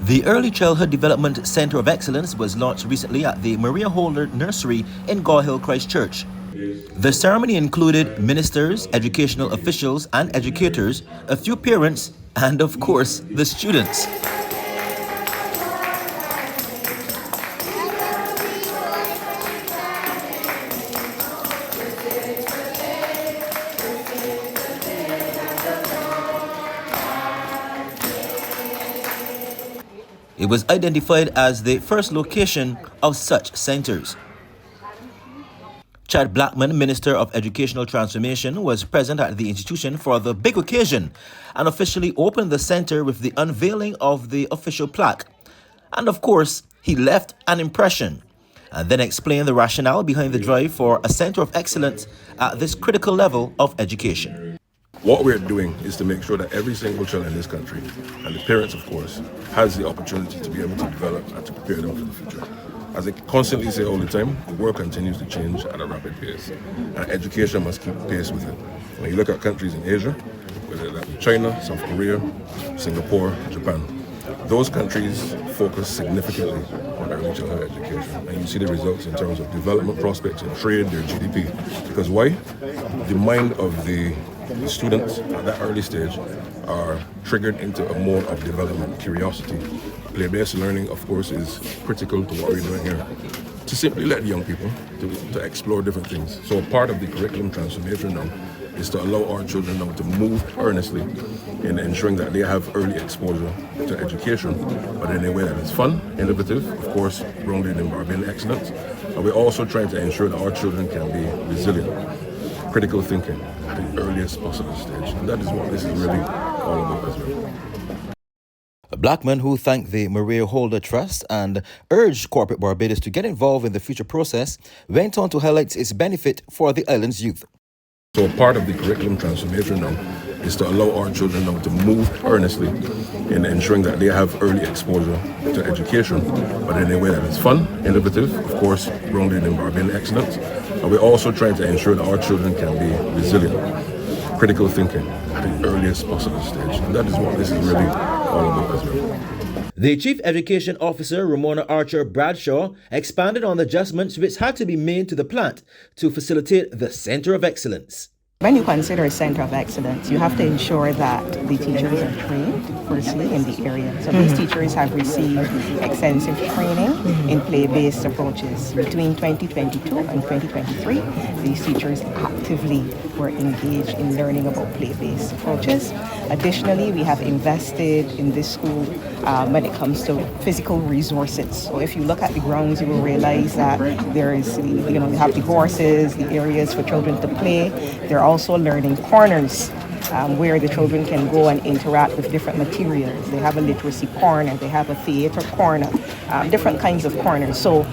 The Early Childhood Development Centre of Excellence was launched recently at the Maria Holder Nursery in Gall, Christchurch. The ceremony included ministers, educational officials and educators, a few parents, and of course, the students. It was identified as the first location of such centers. Chad Blackman, Minister of Educational Transformation, was present at the institution for the big occasion and officially opened the center with the unveiling of the official plaque. And of course, he left an impression and then explained the rationale behind the drive for a center of excellence at this critical level of education. What we're doing is to make sure that every single child in this country, and the parents of course, has the opportunity to be able to develop and to prepare them for the future. As I constantly say all the time, the world continues to change at a rapid pace, and education must keep pace with it. When you look at countries in Asia, whether that be China, South Korea, Singapore, Japan, those countries focus significantly on early childhood education, and you see the results in terms of development prospects in trade, their GDP. Because why? The mind of the students at that early stage are triggered into a mode of development, curiosity. Play-based learning, of course, is critical to what we're doing here, to simply let young people to explore different things. So part of the curriculum transformation now is to allow our children now to move earnestly in ensuring that they have early exposure to education, but in a way that is fun, innovative, of course, grounded in Barbadian excellence. And we're also trying to ensure that our children can be resilient, critical thinking at the earliest possible stage. And that is what this is really all about as well. Blackman, who thanked the Maria Holder Trust and urged corporate Barbados to get involved in the future process, went on to highlight its benefit for the island's youth. So part of the curriculum transformation now is to allow our children now to move earnestly in ensuring that they have early exposure to education, but in a way that is fun, innovative, of course, grounded in Barbadian excellence. And we're also trying to ensure that our children can be resilient, critical thinking at the earliest possible stage. And that is what this is really all about as well. The Chief Education Officer, Ramona Archer Bradshaw, expanded on the adjustments which had to be made to the plant to facilitate the Center of Excellence. When you consider a center of excellence, you have to ensure that the teachers are trained, firstly, in the area. So these teachers have received extensive training in play-based approaches. Between 2022 and 2023, these teachers actively were engaged in learning about play-based approaches. Additionally, we have invested in this school when it comes to physical resources. So if you look at the grounds, you will realize that there is, you have the horses, the areas for children to play. There are also learning corners where the children can go and interact with different materials. They have a literacy corner, they have a theater corner, different kinds of corners. So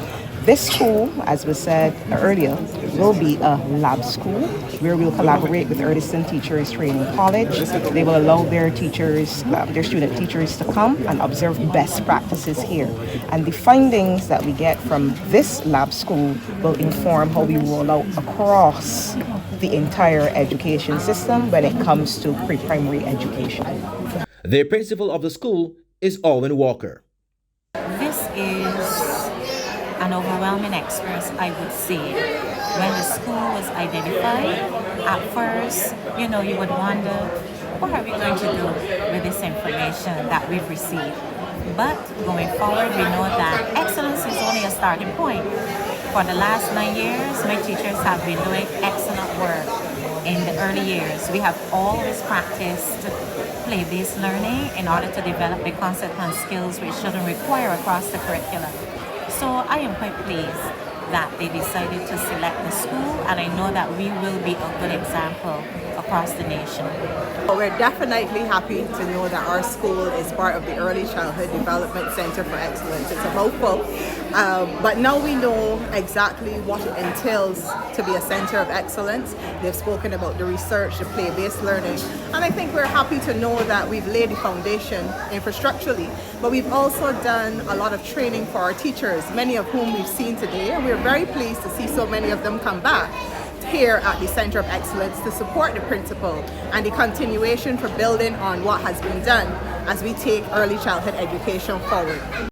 this school, as was said earlier, will be a lab school where we'll collaborate with Erdison Teachers Training College. They will allow their teachers, their student teachers to come and observe best practices here. And the findings that we get from this lab school will inform how we roll out across the entire education system when it comes to pre-primary education. The principal of the school is Alwyn Walker. This is an overwhelming experience, I would say. When the school was identified, at first, you would wonder, what are we going to do with this information that we've received? But going forward, we know that excellence is only a starting point. For the last 9 years, my teachers have been doing excellent work in the early years. We have always practiced play-based learning in order to develop the concepts and skills which children require across the curriculum. So I am quite pleased that they decided to select the school, and I know that we will be a good example across the nation. We're definitely happy to know that our school is part of the Early Childhood Development Center for Excellence. It's a mouthful, but now we know exactly what it entails to be a center of excellence. They've spoken about the research, the play-based learning, and I think we're happy to know that we've laid the foundation infrastructurally, but we've also done a lot of training for our teachers, many of whom we've seen today, and we're very pleased to see so many of them come back here at the Center of Excellence to support the principal and the continuation for building on what has been done. as we take early childhood education forward.